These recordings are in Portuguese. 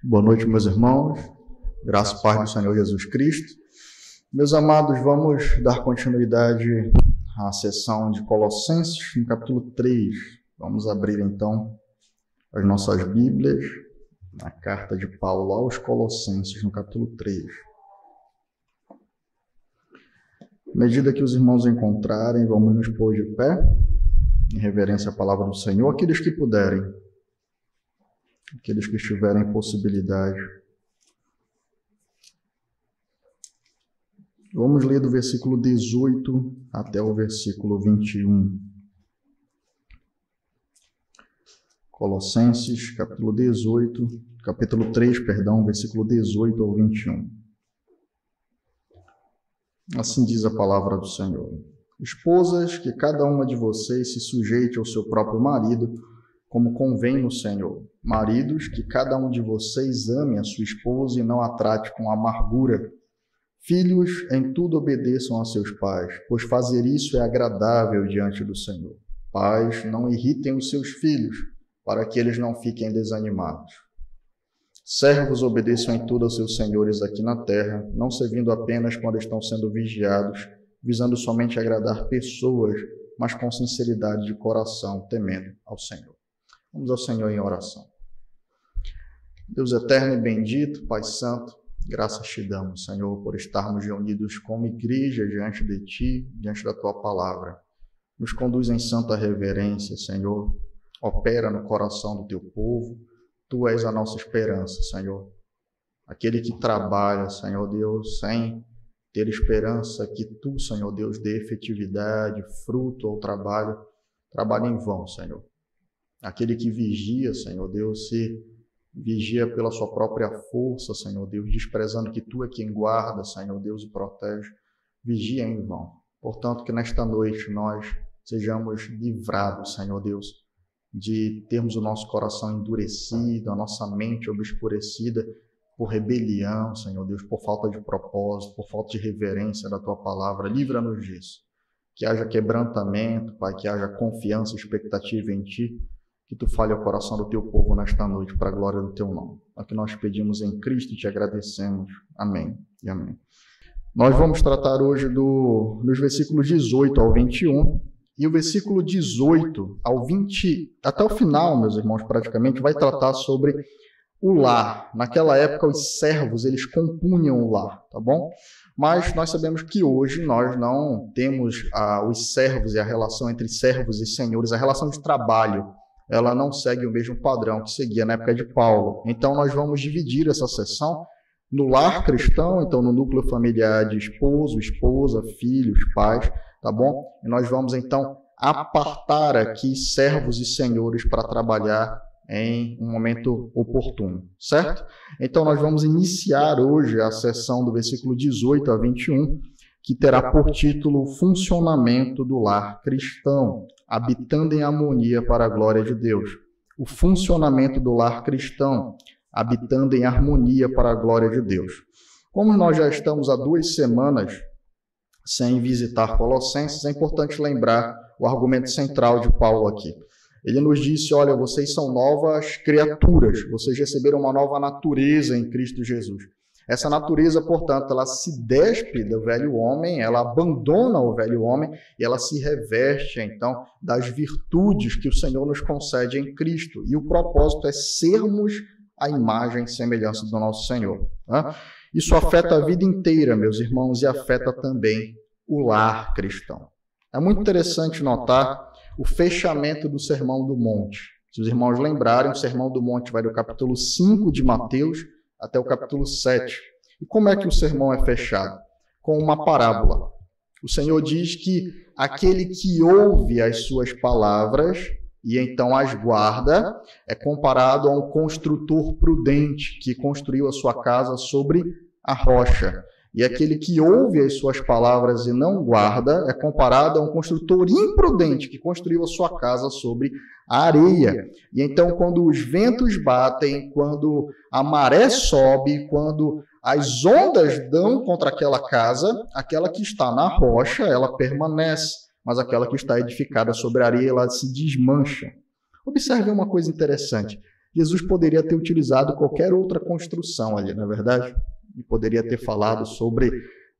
Boa noite, meus irmãos. Graça e paz do Senhor Jesus Cristo. Meus amados, vamos dar continuidade à sessão de Colossenses, no capítulo 3. Vamos abrir, então, as nossas Bíblias na carta de Paulo aos Colossenses, no capítulo 3. À medida que os irmãos encontrarem, vamos nos pôr de pé, em reverência à palavra do Senhor, aqueles que puderem. Aqueles que tiverem possibilidade. Vamos ler do versículo 18 até o versículo 21. Colossenses, capítulo 3, versículo 18 ao 21. Assim diz a palavra do Senhor. Esposas, que cada uma de vocês se sujeite ao seu próprio marido, como convém no Senhor. Maridos, que cada um de vocês ame a sua esposa e não a trate com amargura. Filhos, em tudo obedeçam a seus pais, pois fazer isso é agradável diante do Senhor. Pais, não irritem os seus filhos, para que eles não fiquem desanimados. Servos, obedeçam em tudo aos seus senhores aqui na terra, não servindo apenas quando estão sendo vigiados, visando somente agradar pessoas, mas com sinceridade de coração, temendo ao Senhor. Vamos ao Senhor em oração. Deus eterno e bendito, Pai Santo, graças te damos, Senhor, por estarmos reunidos como igreja diante de Ti, diante da Tua palavra. Nos conduz em santa reverência, Senhor. Opera no coração do Teu povo. Tu és a nossa esperança, Senhor. Aquele que trabalha, Senhor Deus, sem ter esperança que Tu, Senhor Deus, dê efetividade, fruto ao trabalho, trabalha em vão, Senhor. Aquele que vigia, Senhor Deus, se vigia pela sua própria força, Senhor Deus, desprezando que Tu é quem guarda, Senhor Deus, e protege, vigia em vão. Portanto, que nesta noite nós sejamos livrados, Senhor Deus, de termos o nosso coração endurecido, a nossa mente obscurecida por rebelião, Senhor Deus, por falta de propósito, por falta de reverência da Tua palavra. Livra-nos disso. Que haja quebrantamento, Pai, que haja confiança e expectativa em Ti, que Tu fale ao coração do Teu povo nesta noite, para a glória do Teu nome. É o que nós pedimos em Cristo e Te agradecemos. Amém e amém. Nós vamos tratar hoje dos versículos 18 ao 21, e o versículo 18 ao 20, até o final, meus irmãos, praticamente, vai tratar sobre o lar. Naquela época, os servos, eles compunham o lar, tá bom? Mas nós sabemos que hoje nós não temos os servos e a relação entre servos e senhores, a relação de trabalho, ela não segue o mesmo padrão que seguia na época de Paulo. Então, nós vamos dividir essa sessão no lar cristão, então no núcleo familiar de esposo, esposa, filhos, pais, tá bom? E nós vamos, então, apartar aqui servos e senhores para trabalhar em um momento oportuno, certo? Então, nós vamos iniciar hoje a sessão do versículo 18 a 21, que terá por título Funcionamento do Lar Cristão, habitando em harmonia para a glória de Deus. O funcionamento do lar cristão, habitando em harmonia para a glória de Deus. Como nós já estamos há 2 semanas sem visitar Colossenses, é importante lembrar o argumento central de Paulo aqui. Ele nos disse, olha, vocês são novas criaturas, vocês receberam uma nova natureza em Cristo Jesus. Essa natureza, portanto, ela se despe do velho homem, ela abandona o velho homem e ela se reveste, então, das virtudes que o Senhor nos concede em Cristo. E o propósito é sermos a imagem e semelhança do nosso Senhor. Né? Isso afeta a vida inteira, meus irmãos, e afeta também o lar cristão. É muito interessante notar o fechamento do Sermão do Monte. Se os irmãos lembrarem, o Sermão do Monte vai do capítulo 5 de Mateus até o capítulo 7. E como é que o sermão é fechado? Com uma parábola. O Senhor diz que aquele que ouve as suas palavras e então as guarda é comparado a um construtor prudente que construiu a sua casa sobre a rocha. E aquele que ouve as suas palavras e não guarda é comparado a um construtor imprudente que construiu a sua casa sobre a areia. E então, quando os ventos batem, quando a maré sobe, quando as ondas dão contra aquela casa, aquela que está na rocha, ela permanece, mas aquela que está edificada sobre a areia, ela se desmancha. Observe uma coisa interessante. Jesus poderia ter utilizado qualquer outra construção ali, não é verdade? Ele poderia ter falado sobre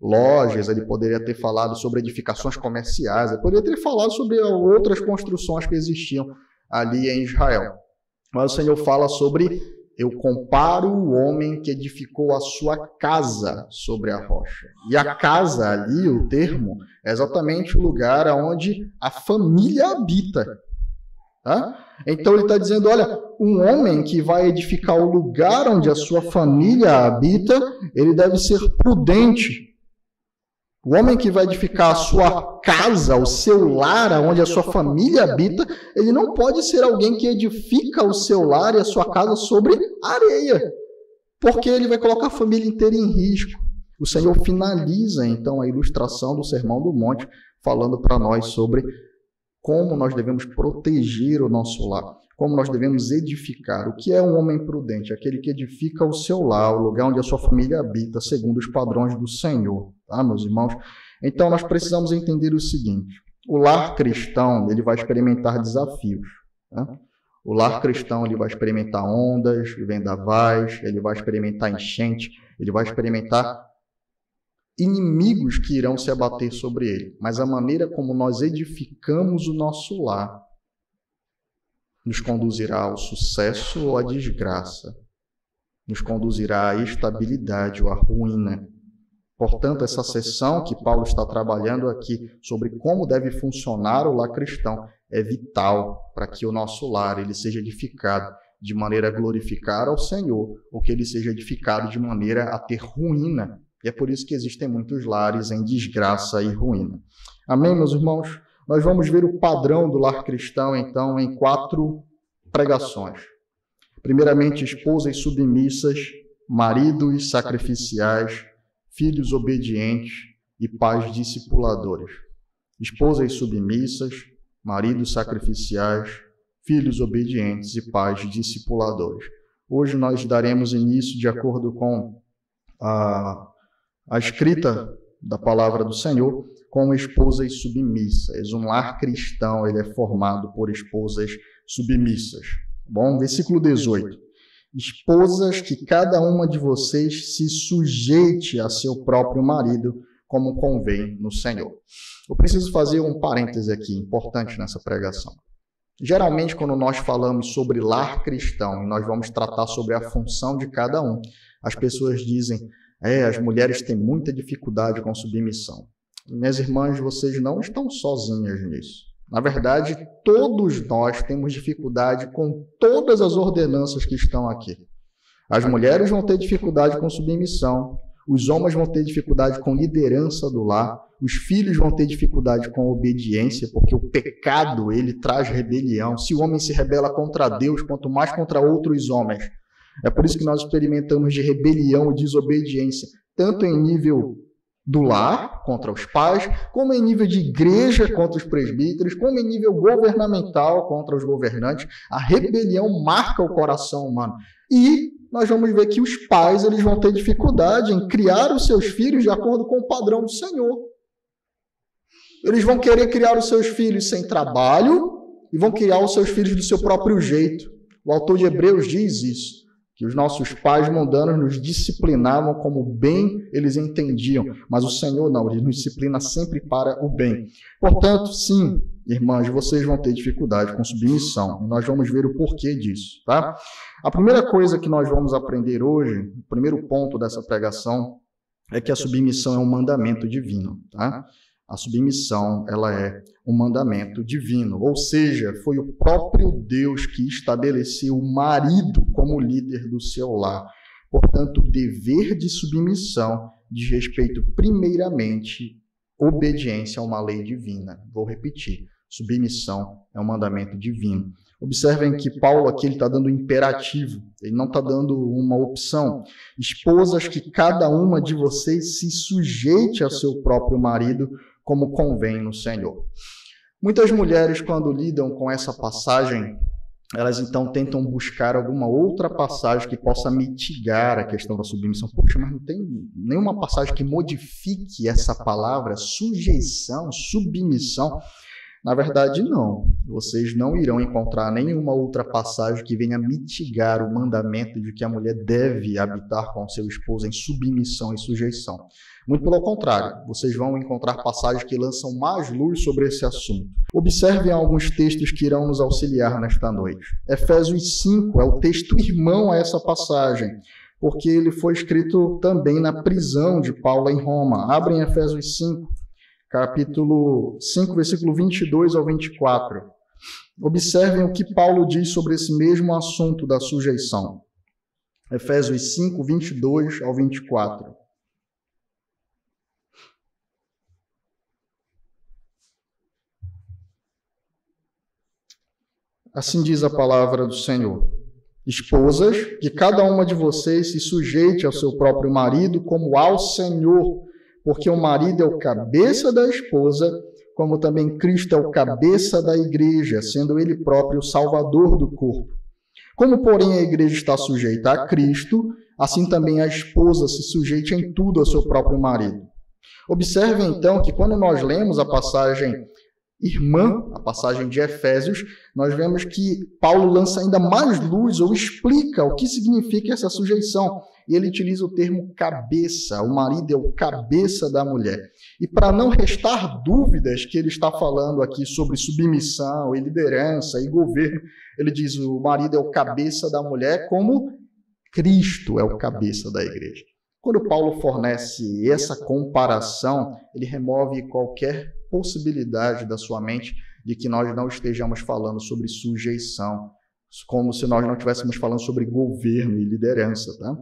lojas, ele poderia ter falado sobre edificações comerciais, ele poderia ter falado sobre outras construções que existiam ali em Israel. Mas o Senhor fala sobre: eu comparo o homem que edificou a sua casa sobre a rocha. E a casa ali, o termo, é exatamente o lugar onde a família habita. Tá? Então ele está dizendo, olha, um homem que vai edificar o lugar onde a sua família habita, ele deve ser prudente. O homem que vai edificar a sua casa, o seu lar, onde a sua família habita, ele não pode ser alguém que edifica o seu lar e a sua casa sobre areia, porque ele vai colocar a família inteira em risco. O Senhor finaliza, então, a ilustração do Sermão do Monte, falando para nós sobre como nós devemos proteger o nosso lar, como nós devemos edificar. O que é um homem prudente? Aquele que edifica o seu lar, o lugar onde a sua família habita, segundo os padrões do Senhor. Tá, meus irmãos? Então, nós precisamos entender o seguinte: o lar cristão, ele vai experimentar desafios. Tá? O lar cristão, ele vai experimentar ondas, vendavais, ele vai experimentar enchente, ele vai experimentar inimigos que irão se abater sobre ele. Mas a maneira como nós edificamos o nosso lar nos conduzirá ao sucesso ou à desgraça, nos conduzirá à estabilidade ou à ruína. Portanto, essa sessão que Paulo está trabalhando aqui sobre como deve funcionar o lar cristão é vital para que o nosso lar ele seja edificado de maneira a glorificar ao Senhor, ou que ele seja edificado de maneira a ter ruína. E é por isso que existem muitos lares em desgraça e ruína. Amém, meus irmãos? Nós vamos ver o padrão do lar cristão, então, em 4 pregações. Primeiramente, esposas submissas, maridos sacrificiais, filhos obedientes e pais discipuladores. Esposas submissas, maridos sacrificiais, filhos obedientes e pais discipuladores. Hoje nós daremos início, de acordo com a escrita da palavra do Senhor, com esposas submissas. Um lar cristão ele é formado por esposas submissas. Bom, versículo 18. Esposas, que cada uma de vocês se sujeite a seu próprio marido, como convém no Senhor. Eu preciso fazer um parêntese aqui, importante nessa pregação. Geralmente, quando nós falamos sobre lar cristão, e nós vamos tratar sobre a função de cada um, as pessoas dizem, as mulheres têm muita dificuldade com submissão. Minhas irmãs, vocês não estão sozinhas nisso. Na verdade, todos nós temos dificuldade com todas as ordenanças que estão aqui. As mulheres vão ter dificuldade com submissão, os homens vão ter dificuldade com liderança do lar, os filhos vão ter dificuldade com obediência, porque o pecado, ele traz rebelião. Se o homem se rebela contra Deus, quanto mais contra outros homens. É por isso que nós experimentamos de rebelião e desobediência, tanto em nível do lar, contra os pais, como em nível de igreja, contra os presbíteros, como em nível governamental, contra os governantes. A rebelião marca o coração humano. E nós vamos ver que os pais eles vão ter dificuldade em criar os seus filhos de acordo com o padrão do Senhor. Eles vão querer criar os seus filhos sem trabalho e vão criar os seus filhos do seu próprio jeito. O autor de Hebreus diz isso, que os nossos pais mundanos nos disciplinavam como bem eles entendiam, mas o Senhor não, ele nos disciplina sempre para o bem. Portanto, sim, irmãs, vocês vão ter dificuldade com submissão, e nós vamos ver o porquê disso, tá? A primeira coisa que nós vamos aprender hoje, o primeiro ponto dessa pregação, é que a submissão é um mandamento divino, tá? A submissão, ela é um mandamento divino, ou seja, foi o próprio Deus que estabeleceu o marido como líder do seu lar. Portanto, o dever de submissão diz respeito, primeiramente, obediência a uma lei divina. Vou repetir, submissão é um mandamento divino. Observem que Paulo aqui está dando um imperativo, ele não está dando uma opção. Esposas, que cada uma de vocês se sujeite a seu próprio marido, como convém no Senhor. Muitas mulheres, quando lidam com essa passagem, elas então tentam buscar alguma outra passagem que possa mitigar a questão da submissão. Poxa, mas não tem nenhuma passagem que modifique essa palavra, sujeição, submissão. Na verdade, não. Vocês não irão encontrar nenhuma outra passagem que venha mitigar o mandamento de que a mulher deve habitar com seu esposo em submissão e sujeição. Muito pelo contrário, vocês vão encontrar passagens que lançam mais luz sobre esse assunto. Observem alguns textos que irão nos auxiliar nesta noite. Efésios 5 é o texto irmão a essa passagem, porque ele foi escrito também na prisão de Paulo em Roma. Abrem Efésios 5, capítulo 5, versículo 22 ao 24. Observem o que Paulo diz sobre esse mesmo assunto da sujeição. Efésios 5, 22 ao 24. Assim diz a palavra do Senhor. Esposas, que cada uma de vocês se sujeite ao seu próprio marido como ao Senhor, porque o marido é o cabeça da esposa, como também Cristo é o cabeça da igreja, sendo ele próprio o salvador do corpo. Como, porém, a igreja está sujeita a Cristo, assim também a esposa se sujeite em tudo ao seu próprio marido. Observem, então, que quando nós lemos a passagem irmã, a passagem de Efésios, nós vemos que Paulo lança ainda mais luz ou explica o que significa essa sujeição. E ele utiliza o termo cabeça, o marido é o cabeça da mulher. E para não restar dúvidas que ele está falando aqui sobre submissão e liderança e governo, ele diz o marido é o cabeça da mulher como Cristo é o cabeça da igreja. Quando Paulo fornece essa comparação, ele remove qualquer possibilidade da sua mente de que nós não estejamos falando sobre sujeição, como se nós não estivéssemos falando sobre governo e liderança, tá?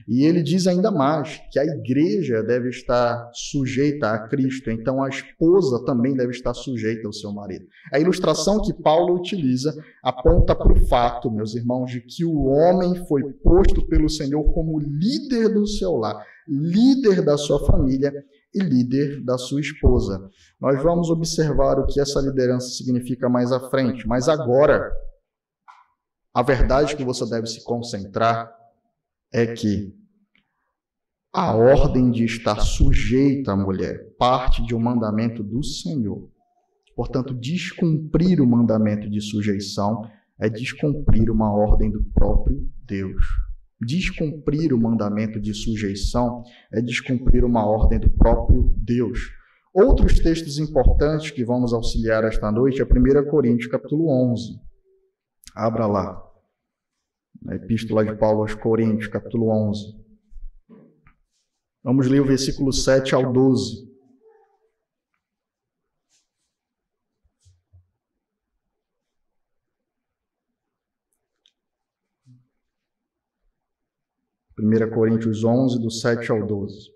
E ele diz ainda mais que a igreja deve estar sujeita a Cristo, então a esposa também deve estar sujeita ao seu marido. A ilustração que Paulo utiliza aponta para o fato, meus irmãos, de que o homem foi posto pelo Senhor como líder do seu lar, líder da sua família e líder da sua esposa. Nós vamos observar o que essa liderança significa mais à frente, mas agora a verdade que você deve se concentrar é que a ordem de estar sujeita à mulher parte de um mandamento do Senhor. Portanto, descumprir o mandamento de sujeição é descumprir uma ordem do próprio Deus. Descumprir o mandamento de sujeição é descumprir uma ordem do próprio Deus. Outros textos importantes que vamos auxiliar esta noite é 1 Coríntios, capítulo 11. Abra lá, na Epístola de Paulo aos Coríntios, capítulo 11. Vamos ler o versículo 7 ao 12. Primeira Coríntios 11, do 7 ao 12.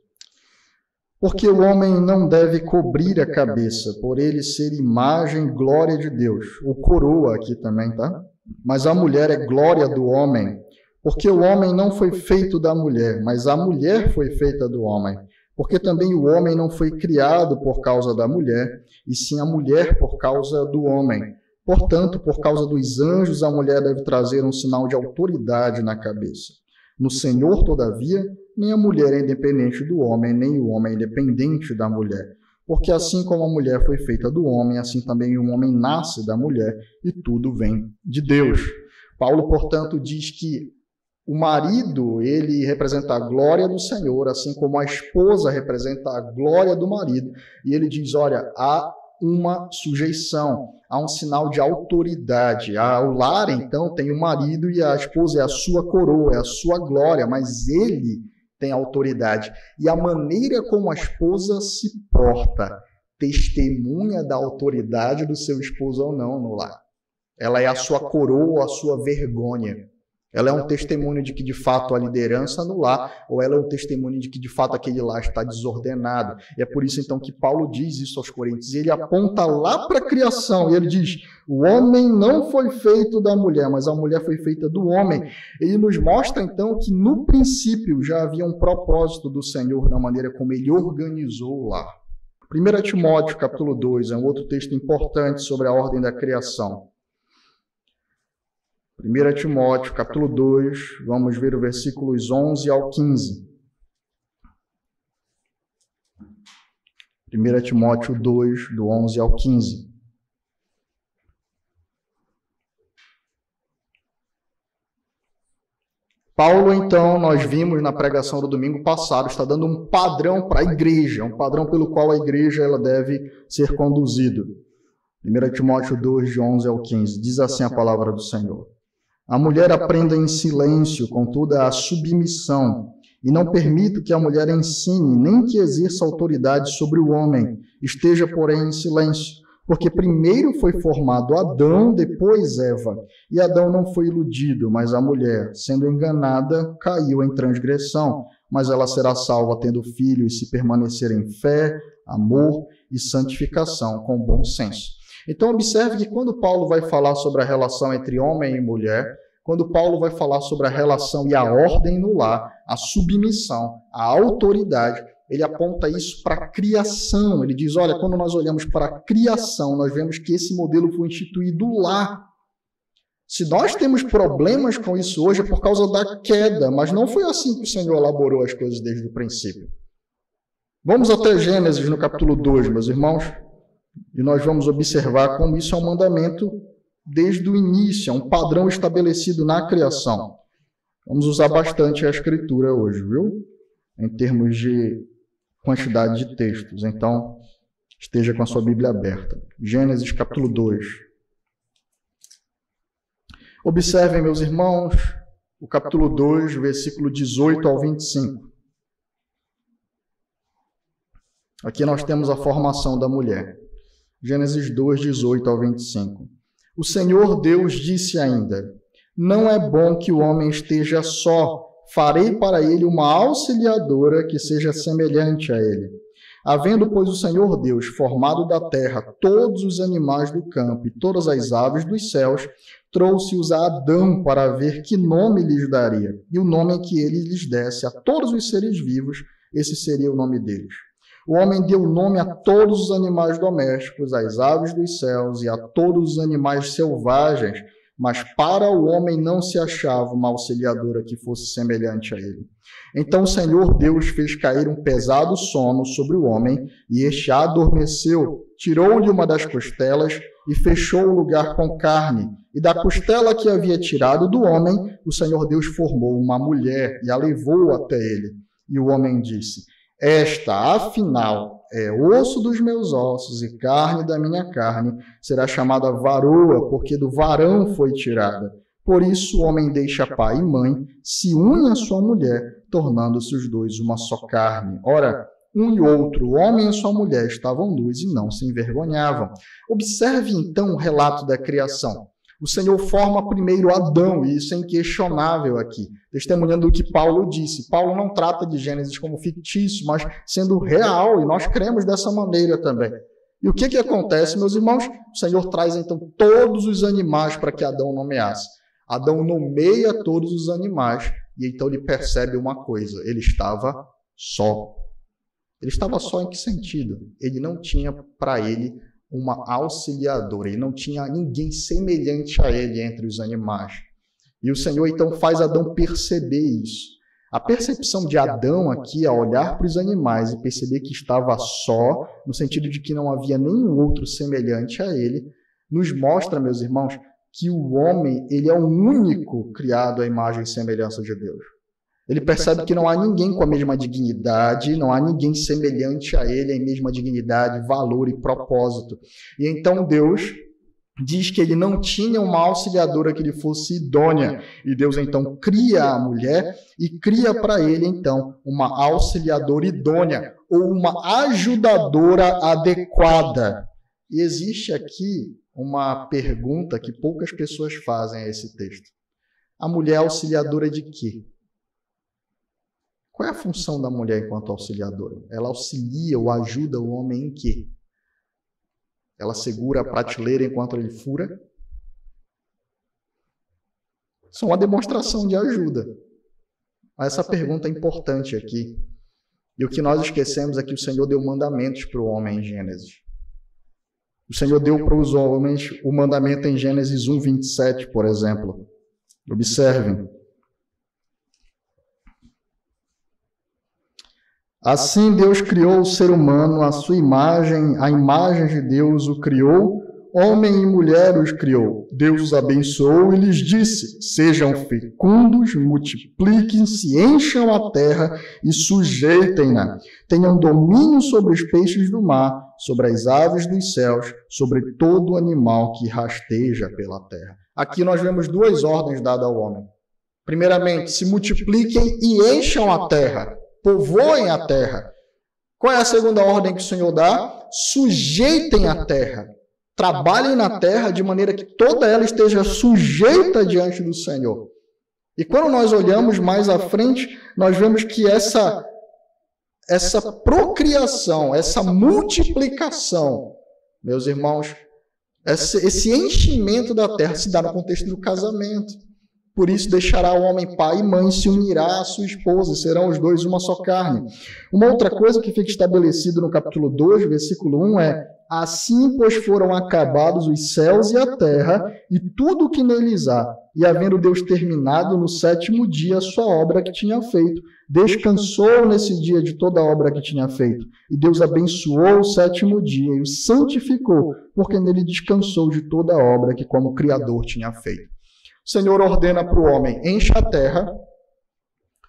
Porque o homem não deve cobrir a cabeça, por ele ser imagem e glória de Deus. O coroa aqui também, tá? Mas a mulher é glória do homem, porque o homem não foi feito da mulher, mas a mulher foi feita do homem. Porque também o homem não foi criado por causa da mulher, e sim a mulher por causa do homem. Portanto, por causa dos anjos, a mulher deve trazer um sinal de autoridade na cabeça. No Senhor, todavia, nem a mulher é independente do homem, nem o homem é independente da mulher. Porque assim como a mulher foi feita do homem, assim também o homem nasce da mulher, e tudo vem de Deus. Paulo, portanto, diz que o marido, ele representa a glória do Senhor, assim como a esposa representa a glória do marido. E ele diz, olha, há uma sujeição, há um sinal de autoridade. O lar, então, tem o marido e a esposa é a sua coroa, é a sua glória, mas ele tem autoridade. E a maneira como a esposa se porta testemunha da autoridade do seu esposo ou não no lar. Ela é a sua coroa ou a sua vergonha. Ela é um testemunho de que, de fato, há liderança no lar, ou ela é um testemunho de que, de fato, aquele lar está desordenado. E é por isso, então, que Paulo diz isso aos Coríntios. Ele aponta lá para a criação, e ele diz, o homem não foi feito da mulher, mas a mulher foi feita do homem. Ele nos mostra, então, que no princípio já havia um propósito do Senhor na maneira como ele organizou o lar. 1 Timóteo, capítulo 2, é um outro texto importante sobre a ordem da criação. 1 Timóteo, capítulo 2, vamos ver os versículos 11 ao 15. 1 Timóteo 2, do 11 ao 15. Paulo, então, nós vimos na pregação do domingo passado, está dando um padrão para a igreja, um padrão pelo qual a igreja ela deve ser conduzida. 1 Timóteo 2, de 11 ao 15, diz assim a palavra do Senhor. A mulher aprenda em silêncio, com toda a submissão, e não permita que a mulher ensine, nem que exerça autoridade sobre o homem, esteja, porém, em silêncio. Porque primeiro foi formado Adão, depois Eva. E Adão não foi iludido, mas a mulher, sendo enganada, caiu em transgressão. Mas ela será salva tendo filhos, se permanecer em fé, amor e santificação, com bom senso. Então observe que quando Paulo vai falar sobre a relação entre homem e mulher, quando Paulo vai falar sobre a relação e a ordem no lar, a submissão, a autoridade, ele aponta isso para a criação. Ele diz, olha, quando nós olhamos para a criação, nós vemos que esse modelo foi instituído lá. Se nós temos problemas com isso hoje é por causa da queda, mas não foi assim que o Senhor elaborou as coisas desde o princípio. Vamos até Gênesis, no capítulo 2, meus irmãos, e nós vamos observar como isso é um mandamento desde o início, é um padrão estabelecido na criação. Vamos usar bastante a Escritura hoje, viu? Em termos de quantidade de textos. Então, esteja com a sua Bíblia aberta. Gênesis capítulo 2. Observem, meus irmãos, o capítulo 2, versículo 18 ao 25. Aqui nós temos a formação da mulher. Gênesis 2, 18 ao 25. O Senhor Deus disse ainda, não é bom que o homem esteja só. Farei para ele uma auxiliadora que seja semelhante a ele. Havendo, pois, o Senhor Deus formado da terra todos os animais do campo e todas as aves dos céus, trouxe-os a Adão para ver que nome lhes daria. E o nome que ele lhes desse a todos os seres vivos, esse seria o nome deles. O homem deu nome a todos os animais domésticos, às aves dos céus e a todos os animais selvagens, mas para o homem não se achava uma auxiliadora que fosse semelhante a ele. Então o Senhor Deus fez cair um pesado sono sobre o homem, e este adormeceu, tirou-lhe uma das costelas e fechou o lugar com carne. E da costela que havia tirado do homem, o Senhor Deus formou uma mulher e a levou até ele. E o homem disse, esta, afinal, é osso dos meus ossos e carne da minha carne, será chamada varoa, porque do varão foi tirada. Por isso o homem deixa pai e mãe, se une à sua mulher, tornando-se os dois uma só carne. Ora, um e outro, o homem e sua mulher, estavam nus e não se envergonhavam. Observe então o relato da criação. O Senhor forma primeiro Adão, e isso é inquestionável aqui, testemunhando o que Paulo disse. Paulo não trata de Gênesis como fictício, mas sendo real, e nós cremos dessa maneira também. E o que acontece, meus irmãos? O Senhor traz então todos os animais para que Adão nomeasse. Adão nomeia todos os animais, e então ele percebe uma coisa, ele estava só. Ele estava só em que sentido? Ele não tinha para ele uma auxiliadora, ele não tinha ninguém semelhante a ele entre os animais. E o Senhor então faz Adão perceber isso. A percepção de Adão aqui, ao olhar para os animais e perceber que estava só, no sentido de que não havia nenhum outro semelhante a ele, nos mostra, meus irmãos, que o homem ele é o único criado à imagem e semelhança de Deus. Ele percebe que não há ninguém com a mesma dignidade, não há ninguém semelhante a ele em mesma dignidade, valor e propósito. E então Deus diz que ele não tinha uma auxiliadora que lhe fosse idônea. E Deus então cria a mulher e cria para ele então uma auxiliadora idônea ou uma ajudadora adequada. E existe aqui uma pergunta que poucas pessoas fazem a esse texto. A mulher é auxiliadora de quê? Qual é a função da mulher enquanto auxiliadora? Ela auxilia ou ajuda o homem em quê? Ela segura a prateleira enquanto ele fura? Isso é uma demonstração de ajuda. Mas essa pergunta é importante aqui. E o que nós esquecemos é que o Senhor deu mandamentos para o homem em Gênesis. O Senhor deu para os homens o mandamento em Gênesis 1, 27, por exemplo. Observem. Assim Deus criou o ser humano, à sua imagem, a imagem de Deus o criou, Homem e mulher os criou. Deus os abençoou e lhes disse: sejam fecundos, multipliquem-se, encham a terra e sujeitem-na. Tenham domínio sobre os peixes do mar, sobre as aves dos céus, sobre todo animal que rasteja pela terra. Aqui nós vemos duas ordens dadas ao homem. Primeiramente, se multipliquem e encham a terra, povoem a terra. Qual é a segunda ordem que o Senhor dá? Sujeitem a terra. Trabalhem na terra de maneira que toda ela esteja sujeita diante do Senhor. E quando nós olhamos mais à frente, nós vemos que essa procriação, essa multiplicação, meus irmãos, esse enchimento da terra se dá no contexto do casamento. Por isso deixará o homem pai e mãe, se unirá à sua esposa, e serão os dois uma só carne. Uma outra coisa que fica estabelecido no capítulo 2, versículo 1 é: assim, pois, foram acabados os céus e a terra, e tudo o que neles há. E havendo Deus terminado no 7º dia a sua obra que tinha feito, descansou nesse dia de toda a obra que tinha feito. E Deus abençoou o 7º dia e o santificou, porque nele descansou de toda a obra que como Criador tinha feito. O Senhor ordena para o homem: encha a terra,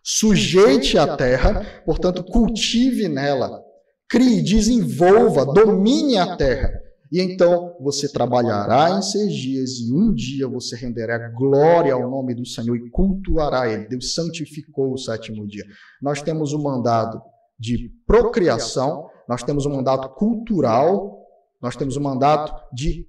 sujeite a terra, portanto, cultive nela, crie, desenvolva, domine a terra. E então você trabalhará em 6 dias e um dia você renderá glória ao nome do Senhor e cultuará Ele. Deus santificou o 7º dia. Nós temos um mandato de procriação, nós temos um mandato cultural, nós temos um mandato de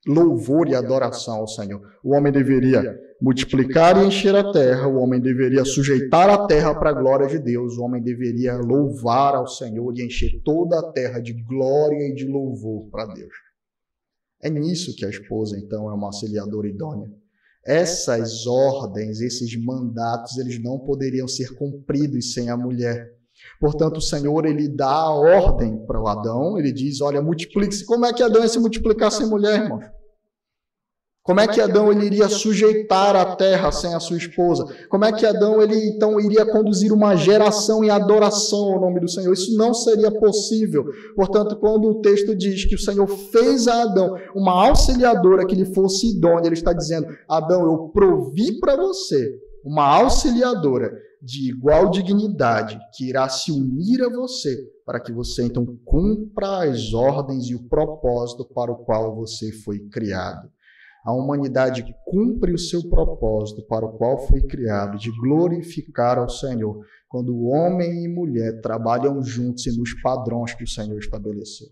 louvor e adoração ao Senhor. O homem deveria multiplicar e encher a terra, o homem deveria sujeitar a terra para a glória de Deus, o homem deveria louvar ao Senhor e encher toda a terra de glória e de louvor para Deus. É nisso que a esposa, então, é uma auxiliadora idônea. Essas ordens, esses mandatos, eles não poderiam ser cumpridos sem a mulher. Portanto, o Senhor, ele dá a ordem para o Adão, ele diz: olha, multiplique-se. Como é que Adão ia se multiplicar sem mulher, irmãos? Como é que Adão ele iria sujeitar a terra sem a sua esposa? Como é que Adão ele então iria conduzir uma geração em adoração ao nome do Senhor? Isso não seria possível. Portanto, quando o texto diz que o Senhor fez a Adão uma auxiliadora que lhe fosse idônea, ele está dizendo: Adão, eu provi para você uma auxiliadora de igual dignidade que irá se unir a você para que você então cumpra as ordens e o propósito para o qual você foi criado. A humanidade cumpre o seu propósito para o qual foi criado, de glorificar ao Senhor, quando o homem e mulher trabalham juntos e nos padrões que o Senhor estabeleceu.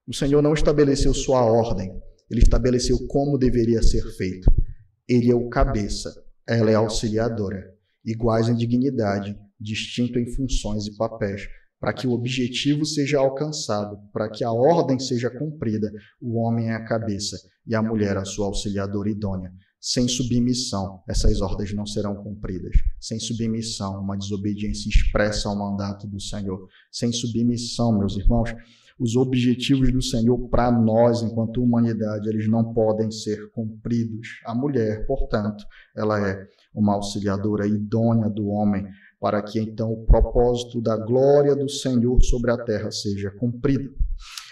O Senhor não estabeleceu sua ordem, Ele estabeleceu como deveria ser feito. Ele é o cabeça, ela é a auxiliadora, iguais em dignidade, distinto em funções e papéis. Para que o objetivo seja alcançado, para que a ordem seja cumprida, o homem é a cabeça e a mulher a sua auxiliadora idônea. Sem submissão, essas ordens não serão cumpridas. Sem submissão, uma desobediência expressa ao mandato do Senhor. Sem submissão, meus irmãos, os objetivos do Senhor para nós, enquanto humanidade, eles não podem ser cumpridos. A mulher, portanto, ela é uma auxiliadora idônea do homem, para que então o propósito da glória do Senhor sobre a terra seja cumprido.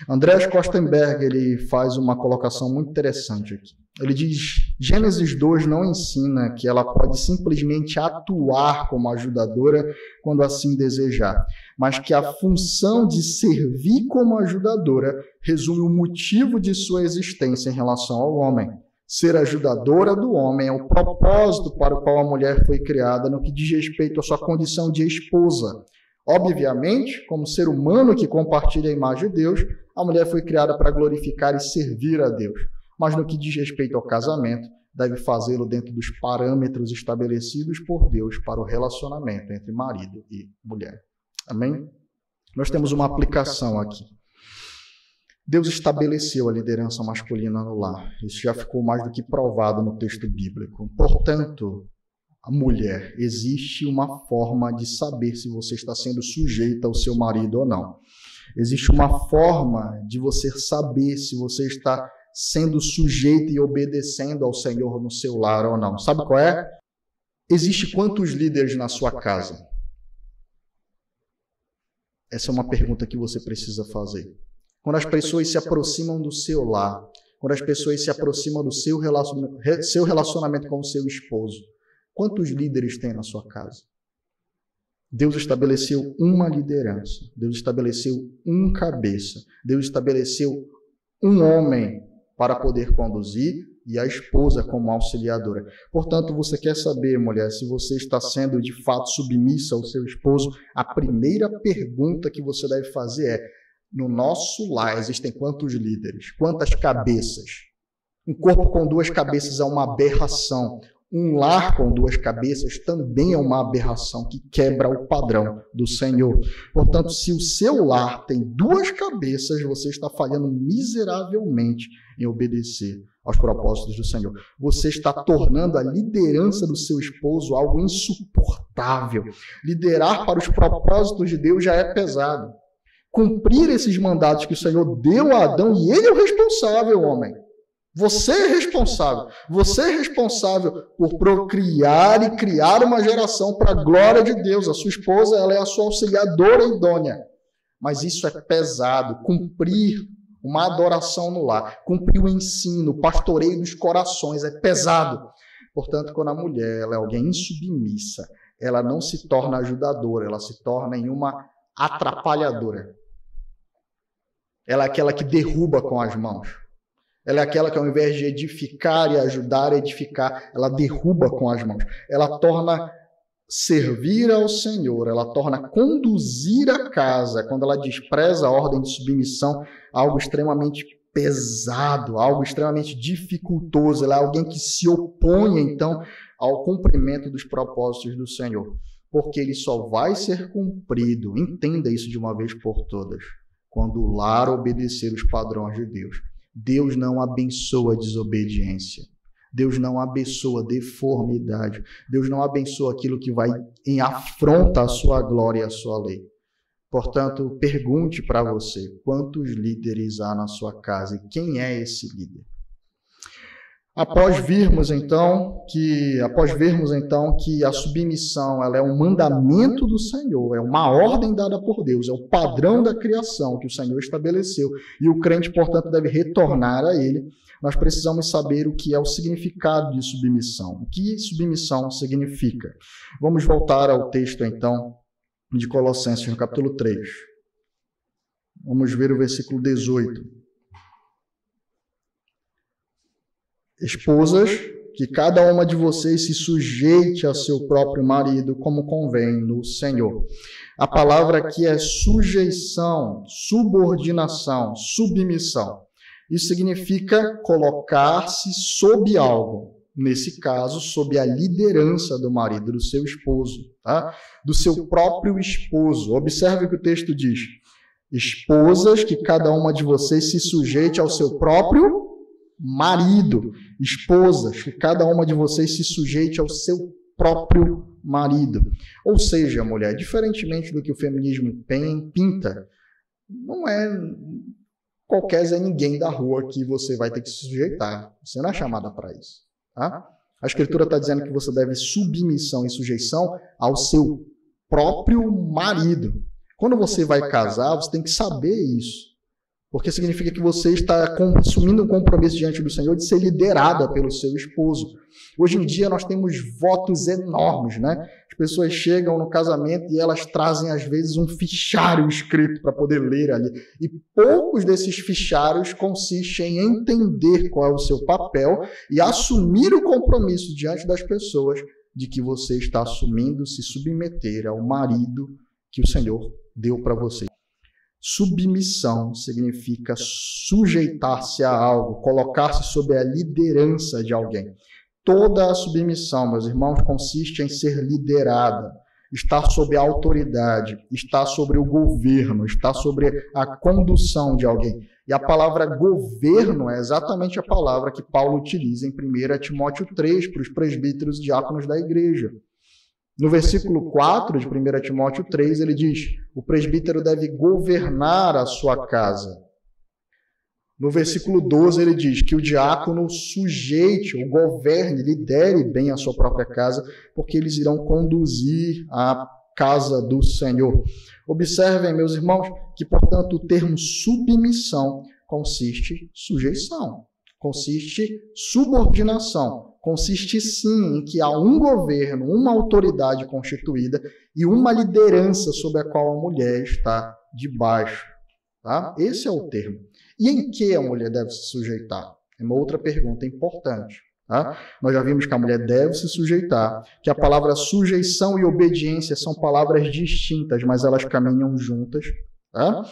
Andreas Kostenberg, ele faz uma colocação muito interessante aqui. Ele diz: Gênesis 2 não ensina que ela pode simplesmente atuar como ajudadora quando assim desejar, mas que a função de servir como ajudadora resume o motivo de sua existência em relação ao homem. Ser ajudadora do homem é o propósito para o qual a mulher foi criada no que diz respeito à sua condição de esposa. Obviamente, como ser humano que compartilha a imagem de Deus, a mulher foi criada para glorificar e servir a Deus. Mas no que diz respeito ao casamento, deve fazê-lo dentro dos parâmetros estabelecidos por Deus para o relacionamento entre marido e mulher. Amém? Nós temos uma aplicação aqui. Deus estabeleceu a liderança masculina no lar. Isso já ficou mais do que provado no texto bíblico. Portanto, a mulher, existe uma forma de saber se você está sendo sujeita ao seu marido ou não. Existe uma forma de você saber se você está sendo sujeita e obedecendo ao Senhor no seu lar ou não. Sabe qual é? Existe quantos líderes na sua casa? Essa é uma pergunta que você precisa fazer. quando as pessoas se aproximam do seu lar, quando as pessoas se aproximam do seu relacionamento com o seu esposo, quantos líderes tem na sua casa? Deus estabeleceu uma liderança, Deus estabeleceu um cabeça, Deus estabeleceu um homem para poder conduzir e a esposa como auxiliadora. Portanto, você quer saber, mulher, se você está sendo de fato submissa ao seu esposo, a primeira pergunta que você deve fazer é: no nosso lar existem quantos líderes? Quantas cabeças? Um corpo com duas cabeças é uma aberração. Um lar com duas cabeças também é uma aberração que quebra o padrão do Senhor. Portanto, se o seu lar tem duas cabeças, você está falhando miseravelmente em obedecer aos propósitos do Senhor. Você está tornando a liderança do seu esposo algo insuportável. Liderar para os propósitos de Deus já é pesado. Cumprir esses mandatos que o Senhor deu a Adão, e ele é o responsável, homem. Você é responsável. Você é responsável por procriar e criar uma geração para a glória de Deus. A sua esposa, ela é a sua auxiliadora idônea. Mas isso é pesado. Cumprir uma adoração no lar, cumprir o ensino, o pastoreio dos corações é pesado. Portanto, quando a mulher ela é alguém insubmissa, ela não se torna ajudadora, ela se torna em uma atrapalhadora. Ela é aquela que derruba com as mãos. Ela é aquela que, ao invés de edificar e ajudar a edificar, ela derruba com as mãos. Ela torna servir ao Senhor, ela torna conduzir a casa, quando ela despreza a ordem de submissão, algo extremamente pesado, algo extremamente dificultoso. Ela é alguém que se opõe, então, ao cumprimento dos propósitos do Senhor. Porque ele só vai ser cumprido, entenda isso de uma vez por todas, quando o lar obedecer os padrões de Deus. Deus não abençoa a desobediência. Deus não abençoa a deformidade. Deus não abençoa aquilo que vai em afronta à sua glória e à sua lei. Portanto, pergunte para você, quantos líderes há na sua casa e quem é esse líder? Após vermos então que a submissão ela é um mandamento do Senhor, é uma ordem dada por Deus, é o padrão da criação que o Senhor estabeleceu e o crente, portanto, deve retornar a ele, nós precisamos saber o que é o significado de submissão. O que submissão significa? Vamos voltar ao texto então de Colossenses, no capítulo 3. Vamos ver o versículo 18. Esposas, que cada uma de vocês se sujeite a seu próprio marido, como convém no Senhor. A palavra aqui é sujeição, subordinação, submissão. Isso significa colocar-se sob algo. Nesse caso, sob a liderança do marido, do seu esposo, tá? Do seu próprio esposo. Observe o que o texto diz. Esposas, que cada uma de vocês se sujeite ao seu próprio marido. Esposas, que cada uma de vocês se sujeite ao seu próprio marido. Ou seja, mulher, diferentemente do que o feminismo pinta, não é qualquer Zé Ninguém da rua que você vai ter que se sujeitar. Você não é chamada para isso. Tá? A Escritura está dizendo que você deve submissão e sujeição ao seu próprio marido. Quando você vai casar, você tem que saber isso. Porque significa que você está assumindo um compromisso diante do Senhor de ser liderada pelo seu esposo. Hoje em dia nós temos votos enormes, né? As pessoas chegam no casamento e elas trazem às vezes um fichário escrito para poder ler ali. E poucos desses fichários consistem em entender qual é o seu papel e assumir o compromisso diante das pessoas de que você está assumindo se submeter ao marido que o Senhor deu para você. Submissão significa sujeitar-se a algo, colocar-se sob a liderança de alguém. Toda a submissão, meus irmãos, consiste em ser liderada, estar sob a autoridade, estar sobre o governo, estar sobre a condução de alguém. E a palavra governo é exatamente a palavra que Paulo utiliza em 1 Timóteo 3 para os presbíteros e diáconos da igreja. No versículo 4 de 1 Timóteo 3, ele diz: o presbítero deve governar a sua casa. No versículo 12, ele diz que o diácono sujeite, ou governe, lidere bem a sua própria casa, porque eles irão conduzir a casa do Senhor. Observem, meus irmãos, que, portanto, o termo submissão consiste sujeição, consiste subordinação, consiste sim em que há um governo, uma autoridade constituída e uma liderança sobre a qual a mulher está debaixo. Tá? Esse é o termo. E em que a mulher deve se sujeitar? É uma outra pergunta importante. Tá? Nós já vimos que a mulher deve se sujeitar, que a palavra sujeição e obediência são palavras distintas, mas elas caminham juntas. Tá?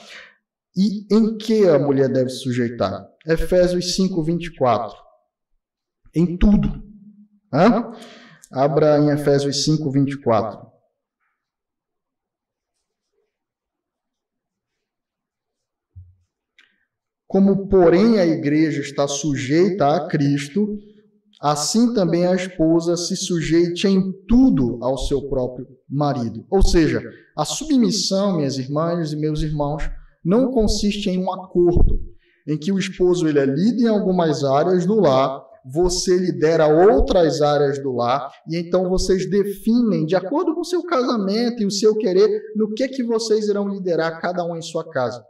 E em que a mulher deve se sujeitar? Efésios 5, 24. Em tudo. Tá? Abra em Efésios 5, 24. Como, porém, a igreja está sujeita a Cristo, assim também a esposa se sujeite em tudo ao seu próprio marido. Ou seja, a submissão, minhas irmãs e meus irmãos, não consiste em um acordo em que o esposo ele é líder em algumas áreas do lar, você lidera outras áreas do lar, e então vocês definem, de acordo com o seu casamento e o seu querer, no que vocês irão liderar cada um em sua casa.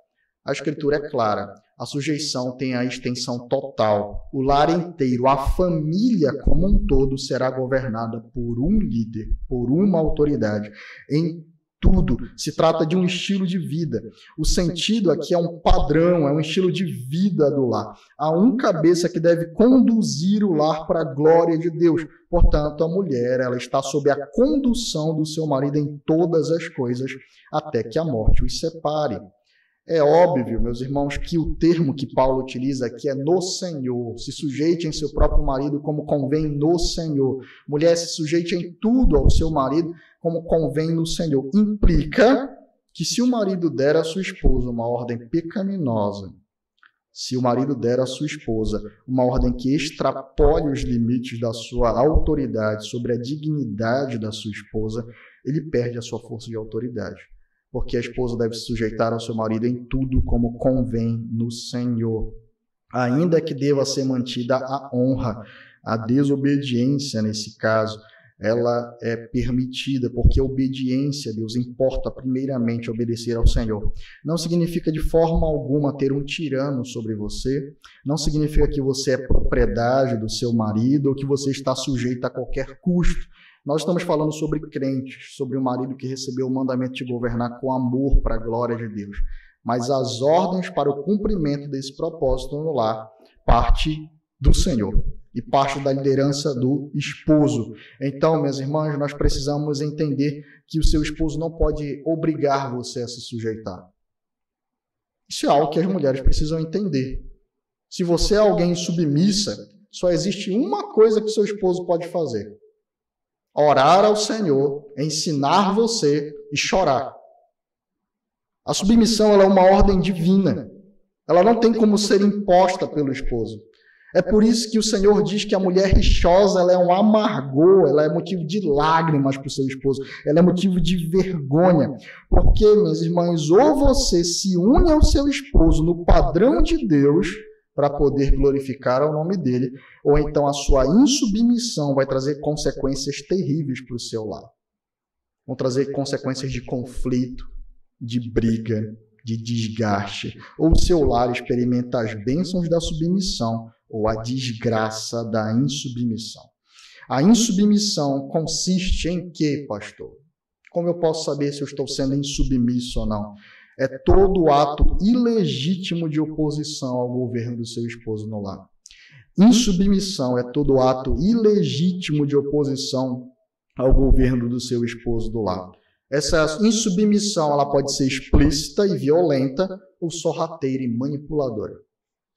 A Escritura é clara. A sujeição tem a extensão total. O lar inteiro, a família como um todo será governada por um líder, por uma autoridade. Em tudo. Se trata de um estilo de vida. O sentido aqui é um padrão, é um estilo de vida do lar. Há um cabeça que deve conduzir o lar para a glória de Deus. Portanto, a mulher ela está sob a condução do seu marido em todas as coisas, até que a morte os separe. É óbvio, meus irmãos, que o termo que Paulo utiliza aqui é no Senhor. Se sujeite em seu próprio marido como convém no Senhor. Mulher, se sujeite em tudo ao seu marido como convém no Senhor. Implica que se o marido der à sua esposa uma ordem pecaminosa, se o marido der à sua esposa uma ordem que extrapole os limites da sua autoridade sobre a dignidade da sua esposa, ele perde a sua força de autoridade. Porque a esposa deve se sujeitar ao seu marido em tudo como convém no Senhor. Ainda que deva ser mantida a honra, a desobediência nesse caso, ela é permitida, porque a obediência a Deus importa primeiramente obedecer ao Senhor. Não significa de forma alguma ter um tirano sobre você, não significa que você é propriedade do seu marido ou que você está sujeito a qualquer custo. Nós estamos falando sobre crentes, sobre um marido que recebeu o mandamento de governar com amor para a glória de Deus. Mas as ordens para o cumprimento desse propósito no lar parte do Senhor e parte da liderança do esposo. Então, minhas irmãs, nós precisamos entender que o seu esposo não pode obrigar você a se sujeitar. Isso é algo que as mulheres precisam entender. Se você é alguém submissa, só existe uma coisa que seu esposo pode fazer: orar ao Senhor, ensinar você e chorar. A submissão ela é uma ordem divina. Ela não tem como ser imposta pelo esposo. É por isso que o Senhor diz que a mulher rixosa ela é um amargor, ela é motivo de lágrimas para o seu esposo, ela é motivo de vergonha. Porque, minhas irmãs, ou você se une ao seu esposo no padrão de Deus, para poder glorificar o nome dele, ou então a sua insubmissão vai trazer consequências terríveis para o seu lar. Vão trazer consequências de conflito, de briga, de desgaste. Ou o seu lar experimenta as bênçãos da submissão ou a desgraça da insubmissão. A insubmissão consiste em quê, pastor? Como eu posso saber se eu estou sendo insubmisso ou não? É todo ato ilegítimo de oposição ao governo do seu esposo no lar. Insubmissão é todo ato ilegítimo de oposição ao governo do seu esposo do lar. Essa insubmissão ela pode ser explícita e violenta ou sorrateira e manipuladora.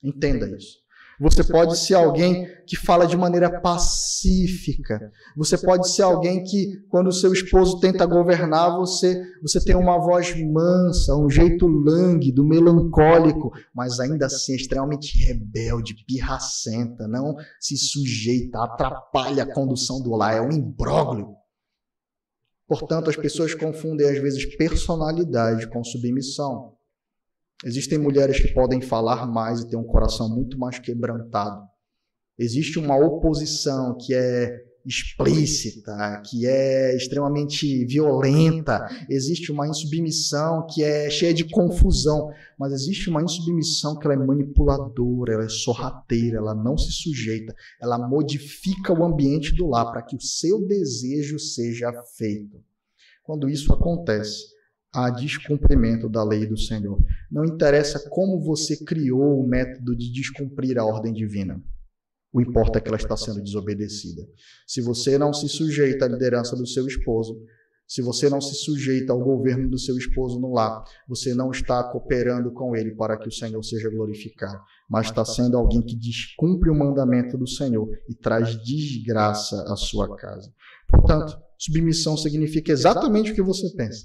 Entenda isso. Você pode ser alguém que fala de maneira pacífica. Você pode ser alguém que, quando o seu esposo tenta governar, você tem uma voz mansa, um jeito lânguido, melancólico, mas ainda assim extremamente rebelde, pirracenta, não se sujeita, atrapalha a condução do lar, é um imbróglio. Portanto, as pessoas confundem às vezes personalidade com submissão. Existem mulheres que podem falar mais e ter um coração muito mais quebrantado. Existe uma oposição que é explícita, que é extremamente violenta, existe uma insubmissão que é cheia de confusão, mas existe uma insubmissão que ela é manipuladora, ela é sorrateira, ela não se sujeita, ela modifica o ambiente do lar para que o seu desejo seja feito. Quando isso acontece, há descumprimento da lei do Senhor. Não interessa como você criou o método de descumprir a ordem divina. O importa é que ela está sendo desobedecida. Se você não se sujeita à liderança do seu esposo, se você não se sujeita ao governo do seu esposo no lar, você não está cooperando com ele para que o Senhor seja glorificado, mas está sendo alguém que descumpre o mandamento do Senhor e traz desgraça à sua casa. Portanto, submissão significa exatamente o que você pensa.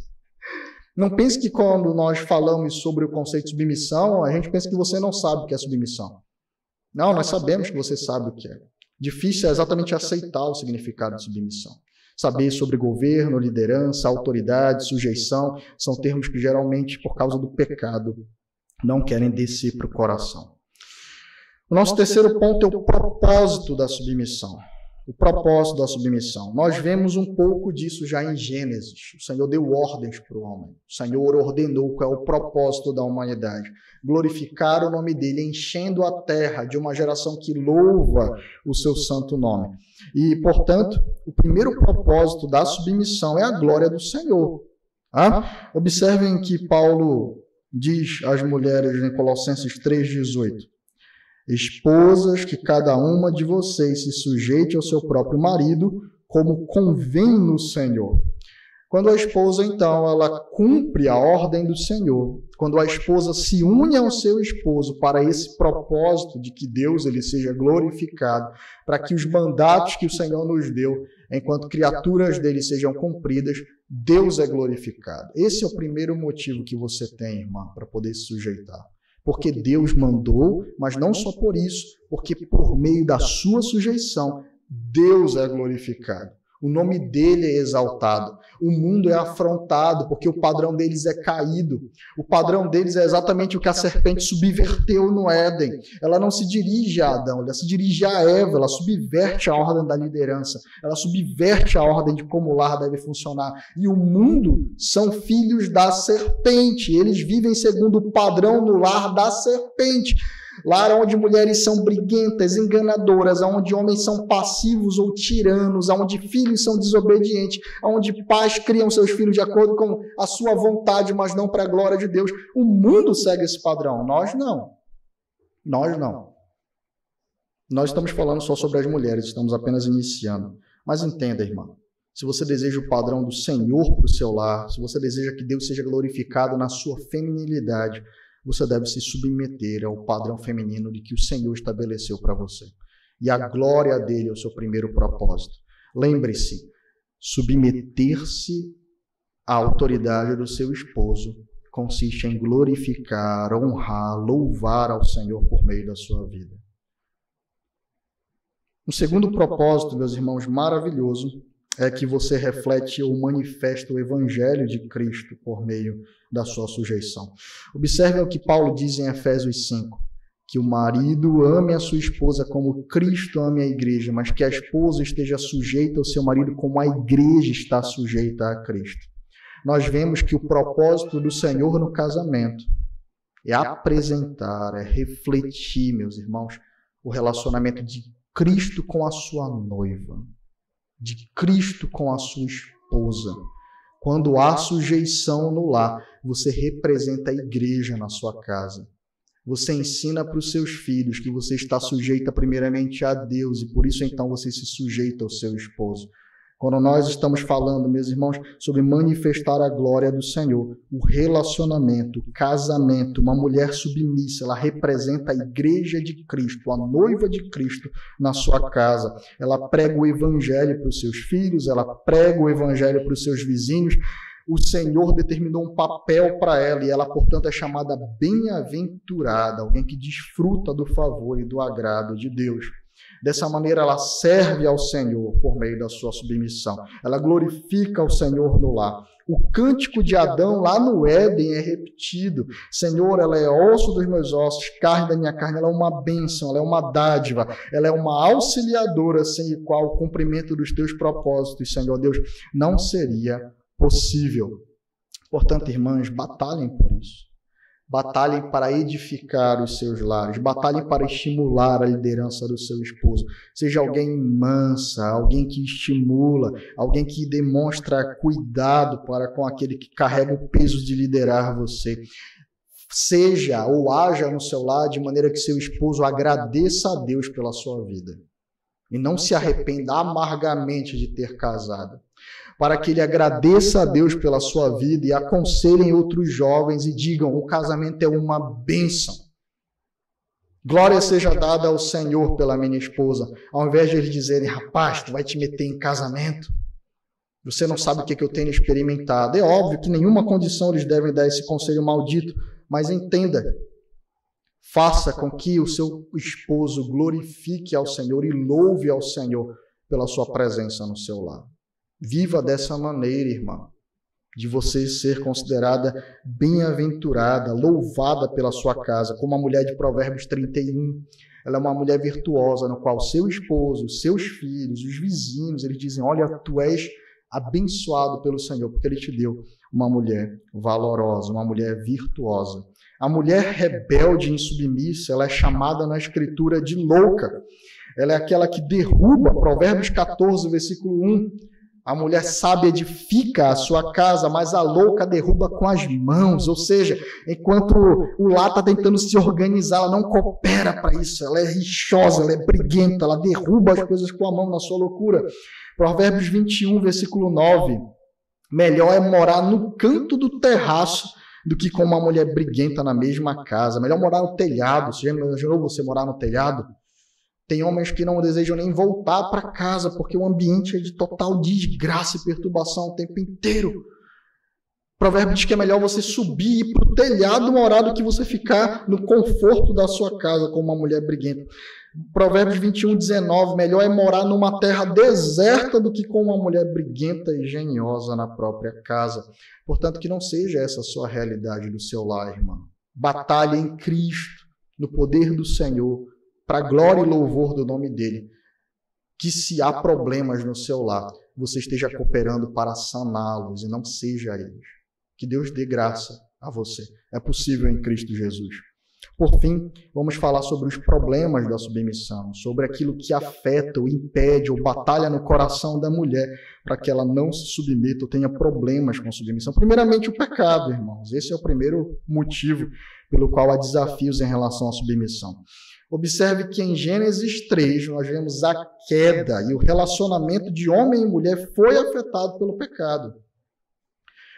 Não pense que quando nós falamos sobre o conceito de submissão, a gente pensa que você não sabe o que é submissão. Não, nós sabemos que você sabe o que é. Difícil é exatamente aceitar o significado de submissão. Saber sobre governo, liderança, autoridade, sujeição, são termos que geralmente, por causa do pecado, não querem descer para o coração. O nosso terceiro ponto é o propósito da submissão. O propósito da submissão. Nós vemos um pouco disso já em Gênesis. O Senhor deu ordens para o homem. O Senhor ordenou qual é o propósito da humanidade. Glorificar o nome dele, enchendo a terra de uma geração que louva o seu santo nome. E, portanto, o primeiro propósito da submissão é a glória do Senhor. Observem que Paulo diz às mulheres em Colossenses 3,18. Esposas, que cada uma de vocês se sujeite ao seu próprio marido, como convém no Senhor. Quando a esposa, então, ela cumpre a ordem do Senhor, quando a esposa se une ao seu esposo para esse propósito de que Deus ele seja glorificado, para que os mandatos que o Senhor nos deu, enquanto criaturas dele, sejam cumpridas, Deus é glorificado. Esse é o primeiro motivo que você tem, irmã, para poder se sujeitar. Porque Deus mandou, mas não só por isso, porque por meio da sua sujeição, Deus é glorificado. O nome dele é exaltado. O mundo é afrontado, porque o padrão deles é caído. O padrão deles é exatamente o que a serpente subverteu no Éden. Ela não se dirige a Adão, ela se dirige a Eva, ela subverte a ordem da liderança, ela subverte a ordem de como o lar deve funcionar. E o mundo são filhos da serpente, eles vivem segundo o padrão no lar da serpente. Lar onde mulheres são briguentas, enganadoras, onde homens são passivos ou tiranos, onde filhos são desobedientes, onde pais criam seus filhos de acordo com a sua vontade, mas não para a glória de Deus. O mundo segue esse padrão, nós não. Nós não. Nós estamos falando só sobre as mulheres, estamos apenas iniciando. Mas entenda, irmã, se você deseja o padrão do Senhor para o seu lar, se você deseja que Deus seja glorificado na sua feminilidade, você deve se submeter ao padrão feminino de que o Senhor estabeleceu para você. E a glória dele é o seu primeiro propósito. Lembre-se, submeter-se à autoridade do seu esposo consiste em glorificar, honrar, louvar ao Senhor por meio da sua vida. Um segundo propósito, meus irmãos, maravilhoso, é que você reflete ou manifesta o Evangelho de Cristo por meio da sua sujeição. Observe o que Paulo diz em Efésios 5, que o marido ame a sua esposa como Cristo ame a igreja, mas que a esposa esteja sujeita ao seu marido como a igreja está sujeita a Cristo. Nós vemos que o propósito do Senhor no casamento é apresentar, é refletir, meus irmãos, o relacionamento de Cristo com a sua noiva, de Cristo com a sua esposa. Quando há sujeição no lar, você representa a igreja na sua casa. Você ensina para os seus filhos que você está sujeita primeiramente a Deus e por isso então você se sujeita ao seu esposo. Quando nós estamos falando, meus irmãos, sobre manifestar a glória do Senhor, o relacionamento, o casamento, uma mulher submissa, ela representa a igreja de Cristo, a noiva de Cristo na sua casa. Ela prega o evangelho para os seus filhos, ela prega o evangelho para os seus vizinhos. O Senhor determinou um papel para ela e ela, portanto, é chamada bem-aventurada, alguém que desfruta do favor e do agrado de Deus. Dessa maneira, ela serve ao Senhor por meio da sua submissão. Ela glorifica ao Senhor no lar. O cântico de Adão lá no Éden é repetido. Senhor, ela é osso dos meus ossos, carne da minha carne. Ela é uma bênção, ela é uma dádiva, ela é uma auxiliadora sem a qual o cumprimento dos teus propósitos, Senhor Deus, não seria possível. Portanto, irmãs, batalhem por isso. Batalhem para edificar os seus lares. Batalhem para estimular a liderança do seu esposo. Seja alguém mansa, alguém que estimula, alguém que demonstra cuidado para com aquele que carrega o peso de liderar você. Seja ou haja no seu lar de maneira que seu esposo agradeça a Deus pela sua vida. E não se arrependa amargamente de ter casado. Para que ele agradeça a Deus pela sua vida e aconselhem outros jovens e digam: o casamento é uma bênção. Glória seja dada ao Senhor pela minha esposa. Ao invés de eles dizerem: rapaz, tu vai te meter em casamento? Você não sabe o que eu tenho experimentado. É óbvio que nenhuma condição eles devem dar esse conselho maldito, mas entenda. Faça com que o seu esposo glorifique ao Senhor e louve ao Senhor pela sua presença no seu lar. Viva dessa maneira, irmã, de você ser considerada bem-aventurada, louvada pela sua casa, como a mulher de Provérbios 31. Ela é uma mulher virtuosa, no qual seu esposo, seus filhos, os vizinhos, eles dizem: olha, tu és abençoado pelo Senhor, porque Ele te deu uma mulher valorosa, uma mulher virtuosa. A mulher rebelde e insubmissa, ela é chamada na Escritura de louca. Ela é aquela que derruba, Provérbios 14, versículo 1. A mulher sábia edifica a sua casa, mas a louca derruba com as mãos. Ou seja, enquanto o lar está tentando se organizar, ela não coopera para isso. Ela é rixosa, ela é briguenta, ela derruba as coisas com a mão na sua loucura. Provérbios 21, versículo 9. Melhor é morar no canto do terraço do que com uma mulher briguenta na mesma casa. Melhor morar no telhado. Você já imaginou você morar no telhado? Tem homens que não desejam nem voltar para casa, porque o ambiente é de total desgraça e perturbação o tempo inteiro. O provérbio diz que é melhor você subir e ir para o telhado morar do que você ficar no conforto da sua casa com uma mulher briguenta. Provérbios 21, 19, melhor é morar numa terra deserta do que com uma mulher briguenta e engenhosa na própria casa. Portanto, que não seja essa a sua realidade do seu lar, irmão. Batalhe em Cristo, no poder do Senhor, para a glória e louvor do nome dele. Que se há problemas no seu lar, você esteja cooperando para saná-los e não seja eles. Que Deus dê graça a você. É possível em Cristo Jesus. Por fim, vamos falar sobre os problemas da submissão, sobre aquilo que afeta ou impede ou batalha no coração da mulher para que ela não se submeta ou tenha problemas com a submissão. Primeiramente, o pecado, irmãos. Esse é o primeiro motivo pelo qual há desafios em relação à submissão. Observe que em Gênesis 3 nós vemos a queda e o relacionamento de homem e mulher foi afetado pelo pecado.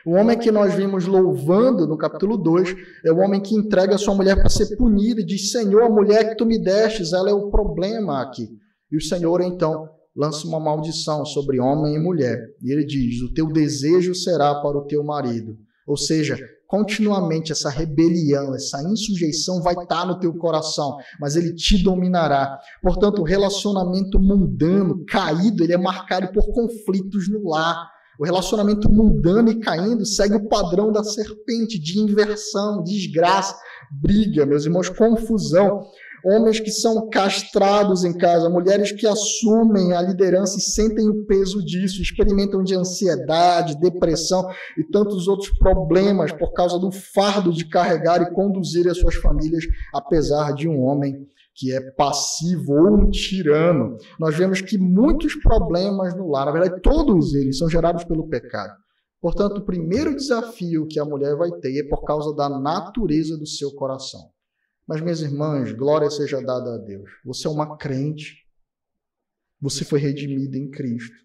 O homem que nós vimos louvando no capítulo 2 é o homem que entrega a sua mulher para ser punida e diz: Senhor, a mulher que tu me destes, ela é o problema aqui. E o Senhor, então, lança uma maldição sobre homem e mulher. E ele diz: o teu desejo será para o teu marido. Ou seja, continuamente essa rebelião, essa insujeição vai estar no teu coração, mas ele te dominará. Portanto, o relacionamento mundano, caído, ele é marcado por conflitos no lar. O relacionamento mundano e caindo segue o padrão da serpente, de inversão, desgraça, briga, meus irmãos, confusão. Homens que são castrados em casa, mulheres que assumem a liderança e sentem o peso disso, experimentam de ansiedade, depressão e tantos outros problemas por causa do fardo de carregar e conduzir as suas famílias, apesar de um homem que é passivo ou um tirano. Nós vemos que muitos problemas no lar, na verdade todos eles, são gerados pelo pecado. Portanto, o primeiro desafio que a mulher vai ter é por causa da natureza do seu coração. Mas, minhas irmãs, glória seja dada a Deus. Você é uma crente. Você foi redimida em Cristo.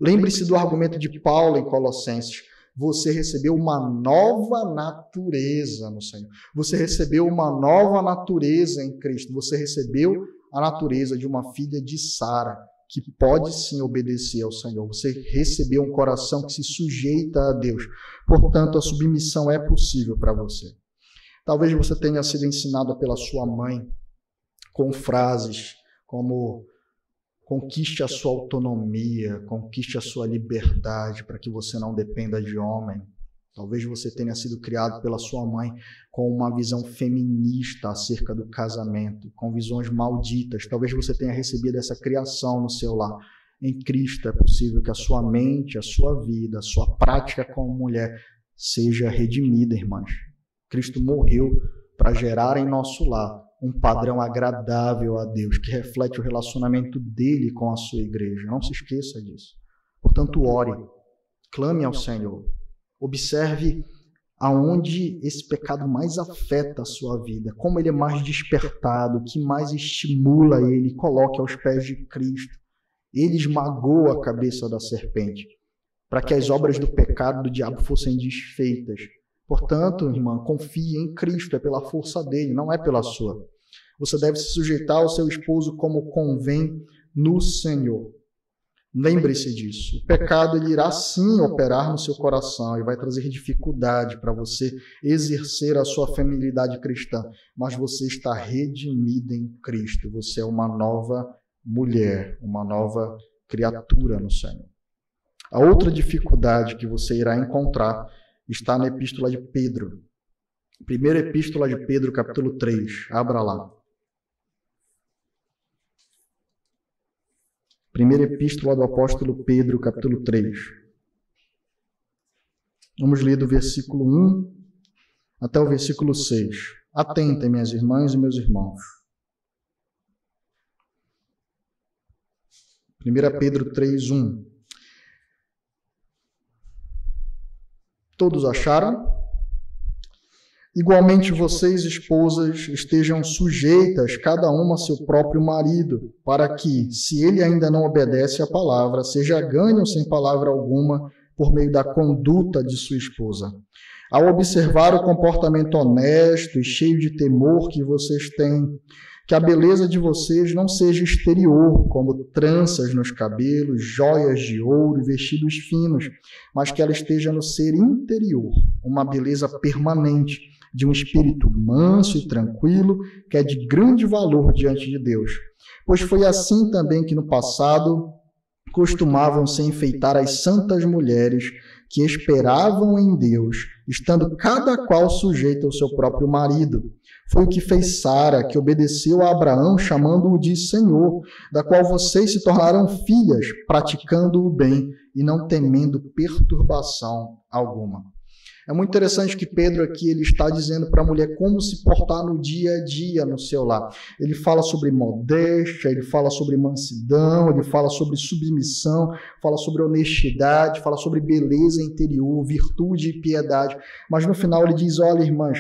Lembre-se do argumento de Paulo em Colossenses. Você recebeu uma nova natureza no Senhor. Você recebeu uma nova natureza em Cristo. Você recebeu a natureza de uma filha de Sara, que pode sim obedecer ao Senhor. Você recebeu um coração que se sujeita a Deus. Portanto, a submissão é possível para você. Talvez você tenha sido ensinada pela sua mãe com frases como Conquiste a sua autonomia, conquiste a sua liberdade para que você não dependa de homem. Talvez você tenha sido criado pela sua mãe com uma visão feminista acerca do casamento, com visões malditas. Talvez você tenha recebido essa criação no seu lar. Em Cristo é possível que a sua mente, a sua vida, a sua prática como mulher seja redimida, irmãs. Cristo morreu para gerar em nosso lar um padrão agradável a Deus, que reflete o relacionamento dele com a sua igreja. Não se esqueça disso. Portanto, ore, clame ao Senhor. Observe aonde esse pecado mais afeta a sua vida, como ele é mais despertado, o que mais estimula ele. Coloque aos pés de Cristo. Ele esmagou a cabeça da serpente, para que as obras do pecado do diabo fossem desfeitas. Portanto, irmã, confie em Cristo, é pela força dele, não é pela sua. Você deve se sujeitar ao seu esposo como convém no Senhor. Lembre-se disso. O pecado ele irá sim operar no seu coração e vai trazer dificuldade para você exercer a sua feminilidade cristã, mas você está redimida em Cristo. Você é uma nova mulher, uma nova criatura no Senhor. A outra dificuldade que você irá encontrar está na Epístola de Pedro. Primeira Epístola de Pedro, capítulo 3. Abra lá. Primeira Epístola do Apóstolo Pedro, capítulo 3. Vamos ler do versículo 1 até o versículo 6. Atentem, minhas irmãs e meus irmãos. 1 Pedro 3, 1. Todos acharam? Igualmente vocês, esposas, estejam sujeitas cada uma a seu próprio marido, para que, se ele ainda não obedece à palavra, seja ganho sem palavra alguma por meio da conduta de sua esposa. Ao observar o comportamento honesto e cheio de temor que vocês têm, que a beleza de vocês não seja exterior, como tranças nos cabelos, joias de ouro e vestidos finos, mas que ela esteja no ser interior, uma beleza permanente, de um espírito manso e tranquilo, que é de grande valor diante de Deus. Pois foi assim também que no passado costumavam se enfeitar as santas mulheres que esperavam em Deus, estando cada qual sujeita ao seu próprio marido. Foi o que fez Sara, que obedeceu a Abraão, chamando-o de Senhor, da qual vocês se tornaram filhas, praticando o bem e não temendo perturbação alguma. É muito interessante que Pedro aqui ele está dizendo para a mulher como se portar no dia a dia no seu lar. Ele fala sobre modéstia, ele fala sobre mansidão, ele fala sobre submissão, fala sobre honestidade, fala sobre beleza interior, virtude e piedade. Mas no final ele diz, olha, irmãs,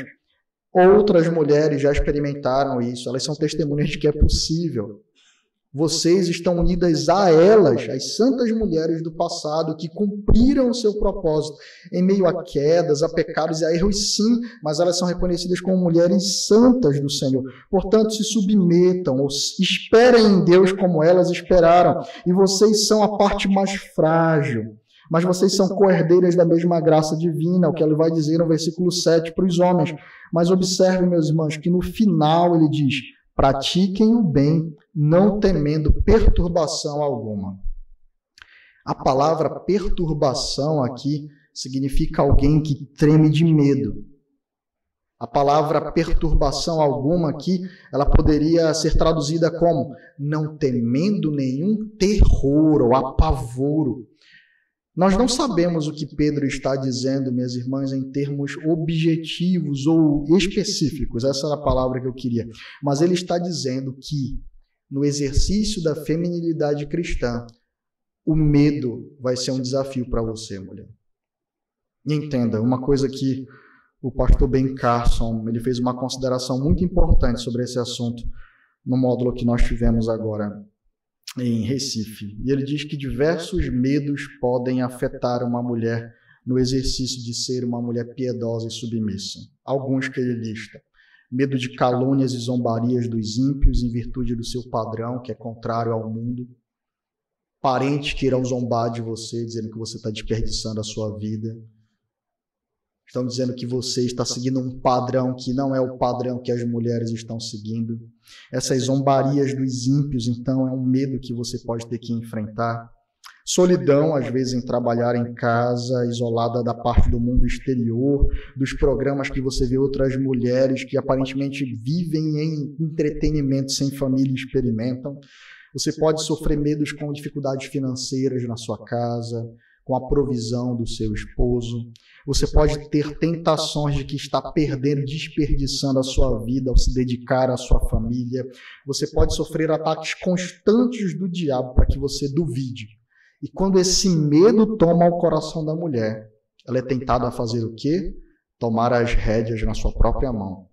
outras mulheres já experimentaram isso, elas são testemunhas de que é possível. Vocês estão unidas a elas, as santas mulheres do passado, que cumpriram o seu propósito em meio a quedas, a pecados e a erros, sim, mas elas são reconhecidas como mulheres santas do Senhor. Portanto, se submetam, ou esperem em Deus como elas esperaram. E vocês são a parte mais frágil, mas vocês são co-herdeiras da mesma graça divina, o que ele vai dizer no versículo 7 para os homens. Mas observem, meus irmãos, que no final ele diz, pratiquem o bem, não temendo perturbação alguma. A palavra perturbação aqui significa alguém que treme de medo. A palavra perturbação alguma aqui, ela poderia ser traduzida como não temendo nenhum terror ou apavoro. Nós não sabemos o que Pedro está dizendo, minhas irmãs, em termos objetivos ou específicos. Essa era a palavra que eu queria. Mas ele está dizendo que no exercício da feminilidade cristã, o medo vai ser um desafio para você, mulher. E entenda, uma coisa que o pastor Ben Carson, ele fez uma consideração muito importante sobre esse assunto no módulo que nós tivemos agora em Recife. E ele diz que diversos medos podem afetar uma mulher no exercício de ser uma mulher piedosa e submissa. Alguns que ele lista. Medo de calúnias e zombarias dos ímpios em virtude do seu padrão, que é contrário ao mundo. Parentes que irão zombar de você, dizendo que você está desperdiçando a sua vida. Estão dizendo que você está seguindo um padrão que não é o padrão que as mulheres estão seguindo. Essas zombarias dos ímpios, então, é um medo que você pode ter que enfrentar. Solidão, às vezes, em trabalhar em casa, isolada da parte do mundo exterior, dos programas que você vê outras mulheres que aparentemente vivem em entretenimento sem família e experimentam. Você pode sofrer medos com dificuldades financeiras na sua casa, com a provisão do seu esposo. Você pode ter tentações de que está perdendo, desperdiçando a sua vida ao se dedicar à sua família. Você pode sofrer ataques constantes do diabo para que você duvide. E quando esse medo toma o coração da mulher, ela é tentada a fazer o quê? Tomar as rédeas na sua própria mão.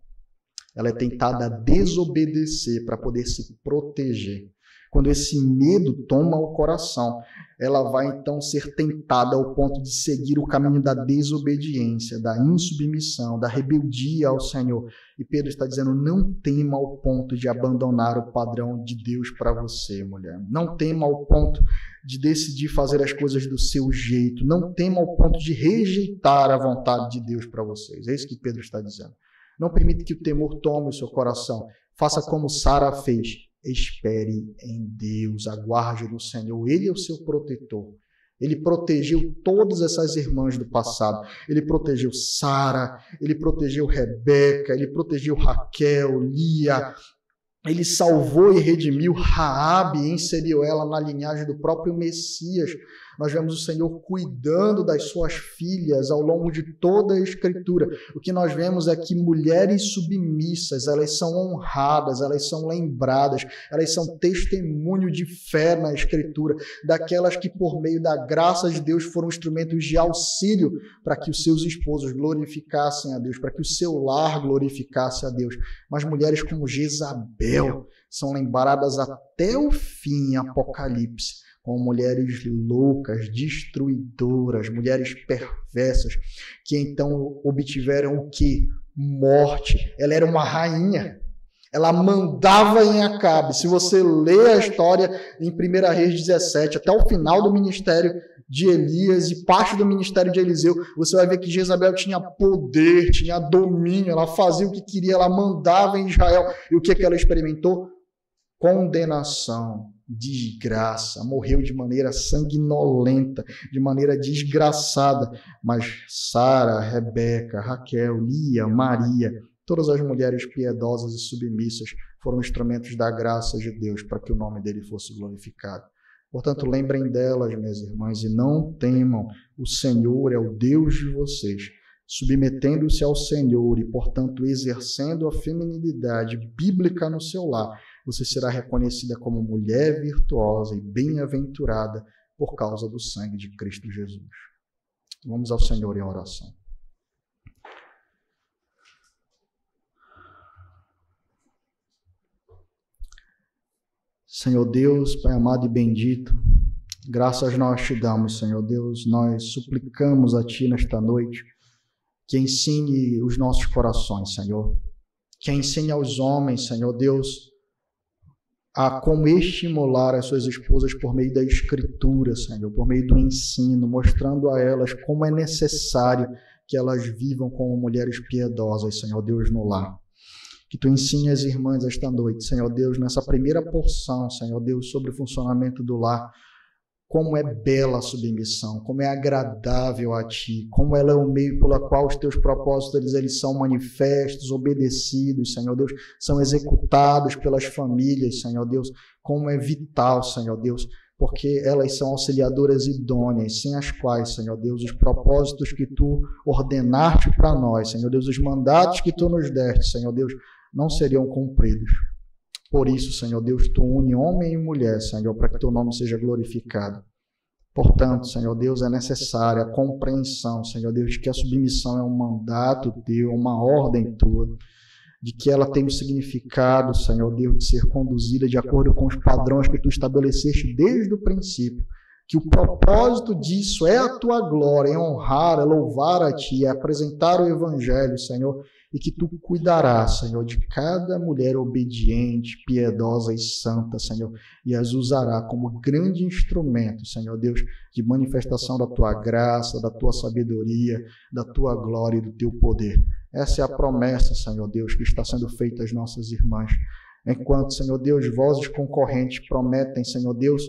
Ela é tentada a desobedecer para poder se proteger. Quando esse medo toma o coração, ela vai então ser tentada ao ponto de seguir o caminho da desobediência, da insubmissão, da rebeldia ao Senhor. E Pedro está dizendo, não tema ao ponto de abandonar o padrão de Deus para você, mulher. Não tema ao ponto de decidir fazer as coisas do seu jeito. Não tema ao ponto de rejeitar a vontade de Deus para vocês. É isso que Pedro está dizendo. Não permita que o temor tome o seu coração. Faça como Sara fez. Espere em Deus, aguarde no Senhor. Ele é o seu protetor. Ele protegeu todas essas irmãs do passado. Ele protegeu Sara, ele protegeu Rebeca, ele protegeu Raquel, Lia. Ele salvou e redimiu Raabe e inseriu ela na linhagem do próprio Messias. Nós vemos o Senhor cuidando das suas filhas ao longo de toda a Escritura. O que nós vemos é que mulheres submissas, elas são honradas, elas são lembradas, elas são testemunho de fé na Escritura, daquelas que por meio da graça de Deus foram instrumentos de auxílio para que os seus esposos glorificassem a Deus, para que o seu lar glorificasse a Deus. Mas mulheres como Jezabel são lembradas até o fim em Apocalipse, como mulheres loucas, destruidoras, mulheres perversas, que então obtiveram o quê? Morte. Ela era uma rainha. Ela mandava em Acabe. Se você lê a história em 1 Reis 17, até o final do ministério de Elias e parte do ministério de Eliseu, você vai ver que Jezabel tinha poder, tinha domínio, ela fazia o que queria, ela mandava em Israel. E o que ela experimentou? Condenação, desgraça, morreu de maneira sanguinolenta, de maneira desgraçada. Mas Sara, Rebeca, Raquel, Lia, Maria, todas as mulheres piedosas e submissas foram instrumentos da graça de Deus para que o nome dele fosse glorificado. Portanto, lembrem delas, minhas irmãs, e não temam. O Senhor é o Deus de vocês. Submetendo-se ao Senhor e, portanto, exercendo a feminilidade bíblica no seu lar, você será reconhecida como mulher virtuosa e bem-aventurada por causa do sangue de Cristo Jesus. Vamos ao Senhor em oração. Senhor Deus, Pai amado e bendito, graças nós te damos, Senhor Deus. Nós suplicamos a Ti nesta noite que ensine os nossos corações, Senhor. Que ensine aos homens, Senhor Deus, a como estimular as suas esposas por meio da Escritura, Senhor, por meio do ensino, mostrando a elas como é necessário que elas vivam como mulheres piedosas, Senhor Deus, no lar. Que Tu ensine as irmãs esta noite, Senhor Deus, nessa primeira porção, Senhor Deus, sobre o funcionamento do lar, como é bela a submissão, como é agradável a Ti, como ela é o meio pelo qual os Teus propósitos eles são manifestos, obedecidos, Senhor Deus, são executados pelas famílias, Senhor Deus, como é vital, Senhor Deus, porque elas são auxiliadoras idôneas, sem as quais, Senhor Deus, os propósitos que Tu ordenaste para nós, Senhor Deus, os mandatos que Tu nos deste, Senhor Deus, não seriam cumpridos. Por isso, Senhor Deus, Tu une homem e mulher, Senhor, para que Teu nome seja glorificado. Portanto, Senhor Deus, é necessária a compreensão, Senhor Deus, de que a submissão é um mandato Teu, uma ordem Tua, de que ela tem um significado, Senhor Deus, de ser conduzida de acordo com os padrões que Tu estabeleceste desde o princípio, que o propósito disso é a tua glória, é honrar, é louvar a ti, é apresentar o evangelho, Senhor, e que tu cuidarás, Senhor, de cada mulher obediente, piedosa e santa, Senhor, e as usará como grande instrumento, Senhor Deus, de manifestação da tua graça, da tua sabedoria, da tua glória e do teu poder. Essa é a promessa, Senhor Deus, que está sendo feita às nossas irmãs. Enquanto, Senhor Deus, vozes concorrentes prometem, Senhor Deus,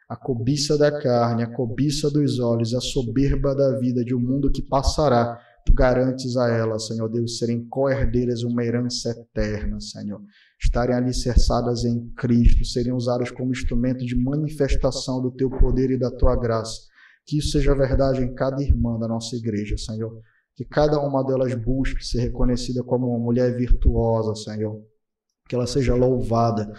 a cobiça da carne, a cobiça dos olhos, a soberba da vida de um mundo que passará, tu garantes a elas, Senhor Deus, serem co-herdeiras uma herança eterna, Senhor. Estarem alicerçadas em Cristo, serem usadas como instrumento de manifestação do teu poder e da tua graça. Que isso seja verdade em cada irmã da nossa igreja, Senhor. Que cada uma delas busque ser reconhecida como uma mulher virtuosa, Senhor. Que ela seja louvada,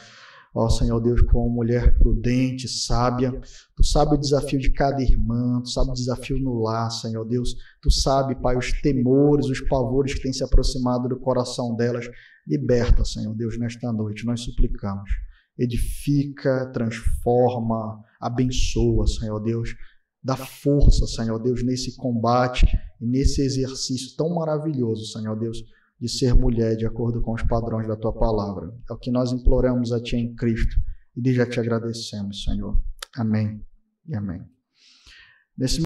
ó Senhor Deus, como uma mulher prudente, sábia. Tu sabe o desafio de cada irmã, tu sabe o desafio no lar, Senhor Deus. Tu sabe, Pai, os temores, os pavores que têm se aproximado do coração delas. Liberta, Senhor Deus, nesta noite, nós suplicamos. Edifica, transforma, abençoa, Senhor Deus. Dá força, Senhor Deus, nesse combate e nesse exercício tão maravilhoso, Senhor Deus, de ser mulher de acordo com os padrões da tua palavra. É o que nós imploramos a ti em Cristo e desde já te agradecemos, Senhor. Amém e amém. Nesse